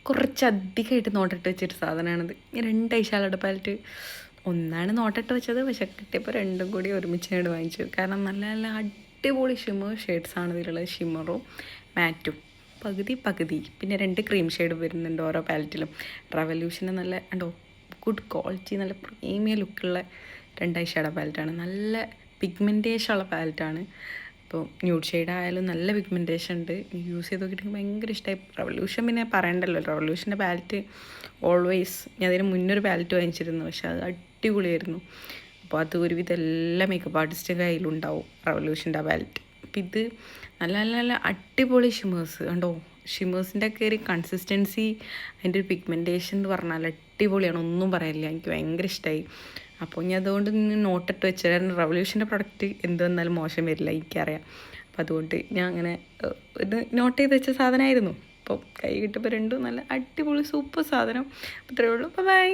കുറച്ചധികമായിട്ട് നോട്ടിട്ട് വെച്ചൊരു സാധനമാണിത്. 2 I shadow palette ഒന്നാണ് നോട്ടിട്ട് വെച്ചത്, പക്ഷെ കിട്ടിയപ്പോൾ രണ്ടും കൂടി ഒരുമിച്ചായിട്ട് വാങ്ങിച്ചു. കാരണം നല്ല നല്ല അടിപൊളി ഷിമ്മർ ഷെയ്ഡ്സാണ് ഇതിലുള്ളത്. ഷിമ്മറും മാറ്റും പകുതി പിന്നെ 2 ക്രീം ഷെയ്ഡ് വരുന്നുണ്ട് ഓരോ പാലറ്റിലും. റവല്യൂഷന് നല്ല ഉണ്ടോ ഗുഡ് ക്വാളിറ്റി, നല്ല പ്രീമിയം ലുക്കുള്ള 2 ഐ ഷാഡോ പാലറ്റാണ്. നല്ല പിഗ്മെൻറ്റേഷൻ ഉള്ള പാലറ്റാണ്. അപ്പോൾ ന്യൂഡ് ഷെയ്ഡ് ആയാലും നല്ല പിഗ്മെൻറ്റേഷൻ ഉണ്ട്. യൂസ് ചെയ്ത് നോക്കിയിട്ട് ഭയങ്കര ഇഷ്ടമായി. റവല്യൂഷൻ പിന്നെ പറയണ്ടല്ലോ, റവല്യൂഷൻ്റെ പാലറ്റ് ഓൾവേസ്, ഞാൻ അതിന് മുന്നൊരു പാലറ്റ് വാങ്ങിച്ചിരുന്നു, പക്ഷെ അത് അടിപൊളിയായിരുന്നു. അപ്പോൾ അത് ഒരുവിധം എല്ലാ മേക്കപ്പ് ആർട്ടിസ്റ്റിൻ്റെ കയ്യിലുണ്ടാവും റവല്യൂഷൻ്റെ പാലറ്റ്. അപ്പോൾ ഇത് നല്ല നല്ല നല്ല അടിപൊളി ഷിമേഴ്സ് കണ്ടോ. ഷിമേഴ്സിൻ്റെ ഒക്കെ ഒരു കൺസിസ്റ്റൻസി, അതിൻ്റെ ഒരു പിഗ്മെൻറ്റേഷൻ എന്ന് പറഞ്ഞാൽ അടിപൊളിയാണ്, ഒന്നും പറയാനില്ല. എനിക്ക് ഭയങ്കര ഇഷ്ടമായി. അപ്പോൾ ഞാൻ അതുകൊണ്ട് നോട്ടിട്ട് വെച്ചാൽ റവല്യൂഷൻ്റെ പ്രൊഡക്റ്റ് എന്ത് വന്നാലും മോശം വരില്ല, എനിക്കറിയാം. അപ്പോൾ അതുകൊണ്ട് ഞാൻ അങ്ങനെ ഇത് നോട്ട് ചെയ്ത് വെച്ച സാധനമായിരുന്നു. അപ്പോൾ കൈ കിട്ടുമ്പോൾ രണ്ടും നല്ല അടിപൊളി സൂപ്പർ സാധനം. അത്രയേ ഉള്ളൂ. ബൈ.